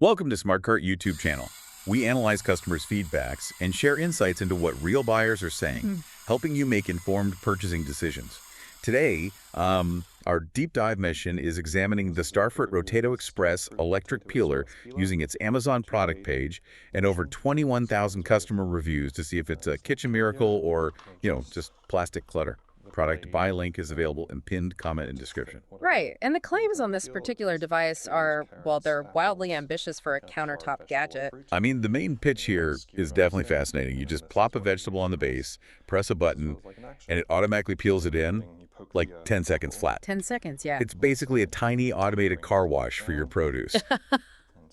Welcome to SmartCart YouTube channel. We analyze customers' feedbacks and share insights into what real buyers are saying, helping you make informed purchasing decisions. Today, our deep dive mission is examining the Starfoot Rotato Express electric peeler using its Amazon product page and over 21,000 customer reviews to see if it's a kitchen miracle or, just plastic clutter. Product buy link is available in pinned comment and description. Right, and the claims on this particular device are, well, they're wildly ambitious for a countertop gadget. I mean, the main pitch here is definitely fascinating. You just plop a vegetable on the base, press a button, and it automatically peels it in like 10 seconds flat. 10 seconds, yeah. It's basically a tiny automated car wash for your produce.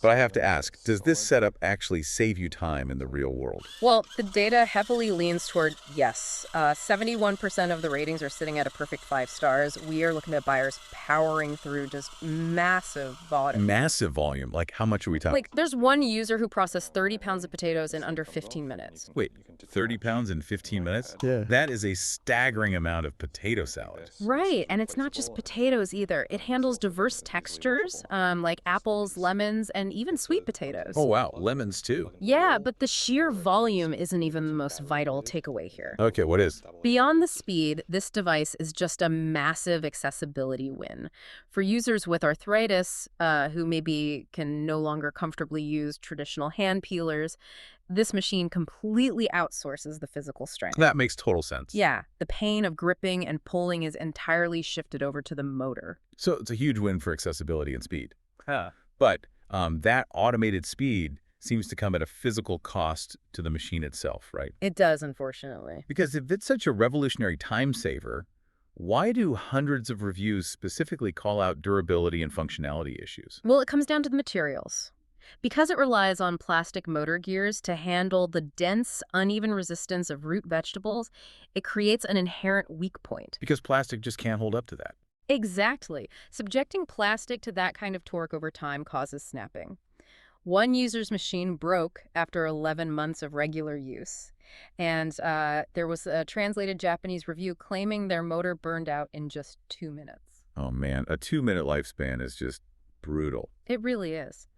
But I have to ask, does this setup actually save you time in the real world? Well, the data heavily leans toward yes. 71% of the ratings are sitting at a perfect 5 stars. We are looking at buyers powering through just massive volume. Massive volume? Like, how much are we talking? Like, there's one user who processed 30 pounds of potatoes in under 15 minutes. Wait, 30 pounds in 15 minutes? Yeah. That is a staggering amount of potato salad. Right, and it's not just potatoes either. It handles diverse textures, like apples, lemons, and even sweet potatoes. Oh, wow. Lemons, too. Yeah, but the sheer volume isn't even the most vital takeaway here. Okay, what is? Beyond the speed, this device is just a massive accessibility win. For users with arthritis, who maybe can no longer comfortably use traditional hand peelers, this machine completely outsources the physical strength. That makes total sense. Yeah, the pain of gripping and pulling is entirely shifted over to the motor. So it's a huge win for accessibility and speed. But that automated speed seems to come at a physical cost to the machine itself, right? It does, unfortunately. Because if it's such a revolutionary time saver, why do hundreds of reviews specifically call out durability and functionality issues? Well, it comes down to the materials. Because it relies on plastic motor gears to handle the dense, uneven resistance of root vegetables, it creates an inherent weak point. Because plastic just can't hold up to that. Exactly. Subjecting plastic to that kind of torque over time causes snapping. One user's machine broke after 11 months of regular use. And there was a translated Japanese review claiming their motor burned out in just 2 minutes. Oh, man. A 2-minute lifespan is just brutal. It really is.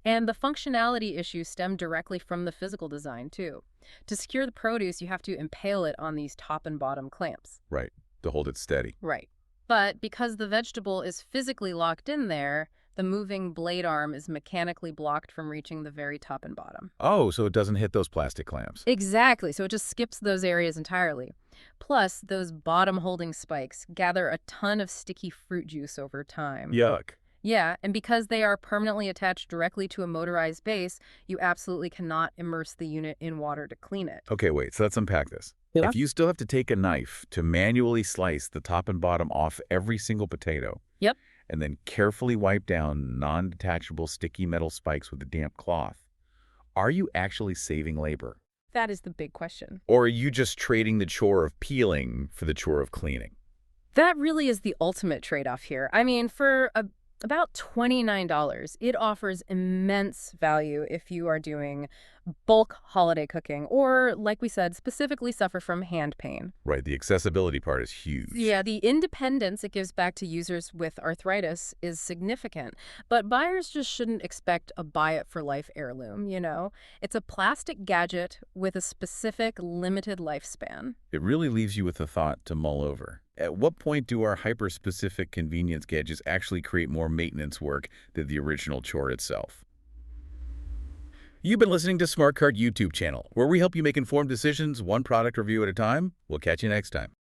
And the functionality issues stem directly from the physical design, too. To secure the produce, you have to impale it on these top and bottom clamps. Right. To hold it steady. Right. But because the vegetable is physically locked in there, the moving blade arm is mechanically blocked from reaching the very top and bottom. Oh, so it doesn't hit those plastic clamps. Exactly. So it just skips those areas entirely. Plus, those bottom-holding spikes gather a ton of sticky fruit juice over time. Yuck. Yeah, and because they are permanently attached directly to a motorized base, you absolutely cannot immerse the unit in water to clean it. Okay, wait. So let's unpack this. Yeah. If you still have to take a knife to manually slice the top and bottom off every single potato, Yep. and then carefully wipe down non-detachable sticky metal spikes with a damp cloth, are you actually saving labor? That is the big question. Or are you just trading the chore of peeling for the chore of cleaning? That really is the ultimate trade-off here. I mean, for about $29, it offers immense value if you are doing bulk holiday cooking or, like we said, specifically suffer from hand pain. Right, the accessibility part is huge. Yeah, the independence it gives back to users with arthritis is significant, but buyers just shouldn't expect a buy-it-for-life heirloom, It's a plastic gadget with a specific, limited lifespan. It really leaves you with a thought to mull over. At what point do our hyper-specific convenience gadgets actually create more maintenance work than the original chore itself? You've been listening to SmartCart YouTube channel, where we help you make informed decisions one product review at a time. We'll catch you next time.